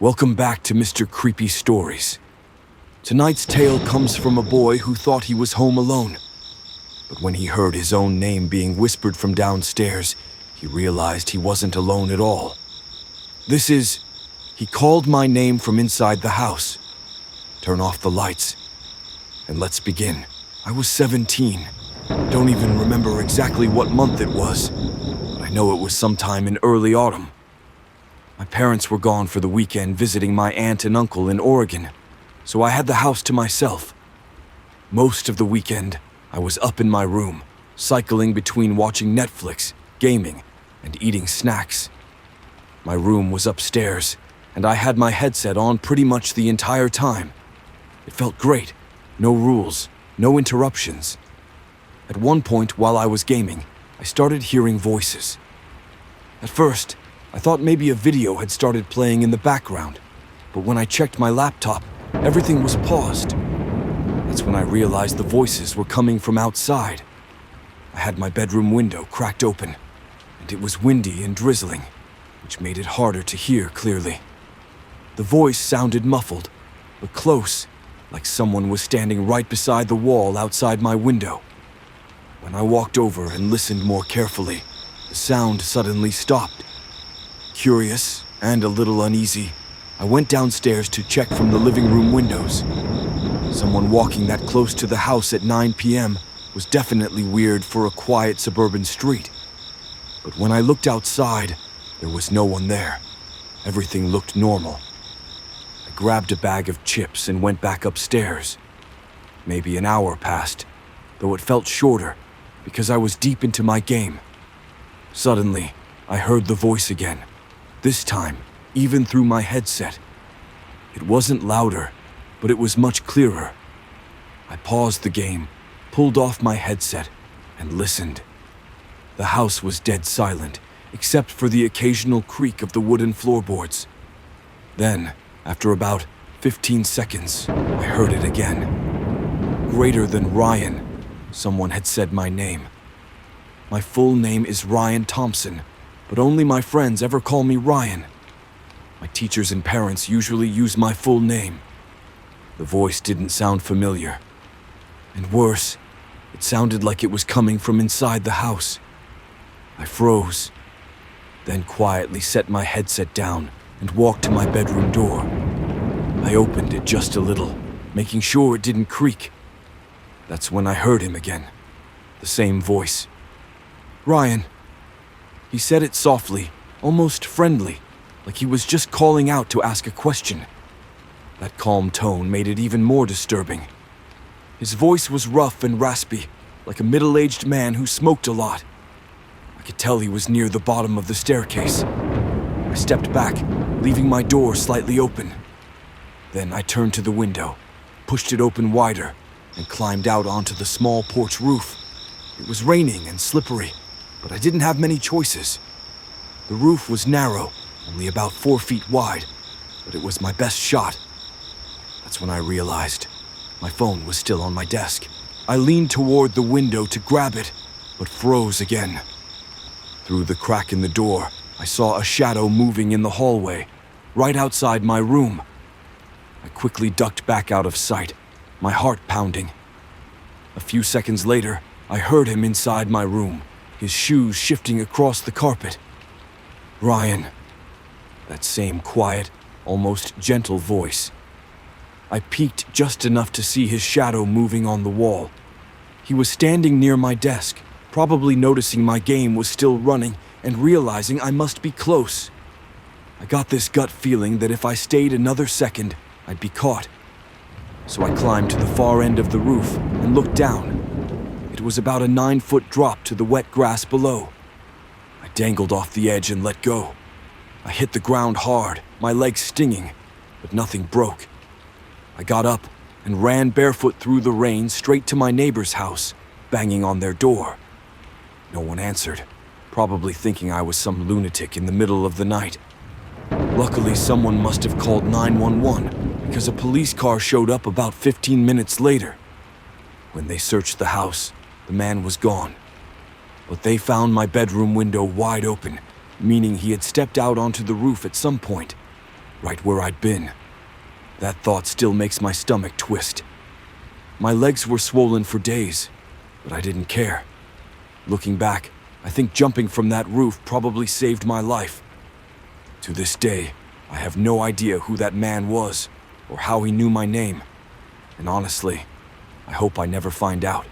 Welcome back to Mr. Creepy Stories. Tonight's tale comes from a boy who thought he was home alone. But when he heard his own name being whispered from downstairs, he realized he wasn't alone at all. This is, he called my name from inside the house. Turn off the lights, and let's begin. I was 17. Don't even remember exactly what month it was, but I know it was sometime in early autumn. My parents were gone for the weekend visiting my aunt and uncle in Oregon, so I had the house to myself. Most of the weekend, I was up in my room, cycling between watching Netflix, gaming, and eating snacks. My room was upstairs, and I had my headset on pretty much the entire time. It felt great. No rules, no interruptions. At one point while I was gaming, I started hearing voices. At first, I thought maybe a video had started playing in the background, but when I checked my laptop, everything was paused. That's when I realized the voices were coming from outside. I had my bedroom window cracked open, and it was windy and drizzling, which made it harder to hear clearly. The voice sounded muffled, but close, like someone was standing right beside the wall outside my window. When I walked over and listened more carefully, the sound suddenly stopped. Curious and a little uneasy, I went downstairs to check from the living room windows. Someone walking that close to the house at 9 p.m. was definitely weird for a quiet suburban street. But when I looked outside, there was no one there. Everything looked normal. I grabbed a bag of chips and went back upstairs. Maybe an hour passed, though it felt shorter because I was deep into my game. Suddenly, I heard the voice again. This time, even through my headset. It wasn't louder, but it was much clearer. I paused the game, pulled off my headset, and listened. The house was dead silent, except for the occasional creak of the wooden floorboards. Then, after about 15 seconds, I heard it again. Greater than Ryan, someone had said my name. My full name is Ryan Thompson, but only my friends ever call me Ryan. My teachers and parents usually use my full name. The voice didn't sound familiar. And worse, it sounded like it was coming from inside the house. I froze, then quietly set my headset down and walked to my bedroom door. I opened it just a little, making sure it didn't creak. That's when I heard him again. The same voice. Ryan. He said it softly, almost friendly, like he was just calling out to ask a question. That calm tone made it even more disturbing. His voice was rough and raspy, like a middle-aged man who smoked a lot. I could tell he was near the bottom of the staircase. I stepped back, leaving my door slightly open. Then I turned to the window, pushed it open wider, and climbed out onto the small porch roof. It was raining and slippery, but I didn't have many choices. The roof was narrow, only about 4 feet wide, but it was my best shot. That's when I realized my phone was still on my desk. I leaned toward the window to grab it, but froze again. Through the crack in the door, I saw a shadow moving in the hallway, right outside my room. I quickly ducked back out of sight, my heart pounding. A few seconds later, I heard him inside my room, his shoes shifting across the carpet. Ryan. That same quiet, almost gentle voice. I peeked just enough to see his shadow moving on the wall. He was standing near my desk, probably noticing my game was still running and realizing I must be close. I got this gut feeling that if I stayed another second, I'd be caught. So I climbed to the far end of the roof and looked down. It was about a 9-foot drop to the wet grass below. I dangled off the edge and let go. I hit the ground hard, my legs stinging, but nothing broke. I got up and ran barefoot through the rain straight to my neighbor's house, banging on their door. No one answered, probably thinking I was some lunatic in the middle of the night. Luckily, someone must have called 911 because a police car showed up about 15 minutes later. When they searched the house, the man was gone. But they found my bedroom window wide open, meaning he had stepped out onto the roof at some point. right where I'd been. That thought still makes my stomach twist. My legs were swollen for days, but I didn't care. Looking back, I think jumping from that roof probably saved my life. To this day, I have no idea who that man was or how he knew my name. And honestly, I hope I never find out.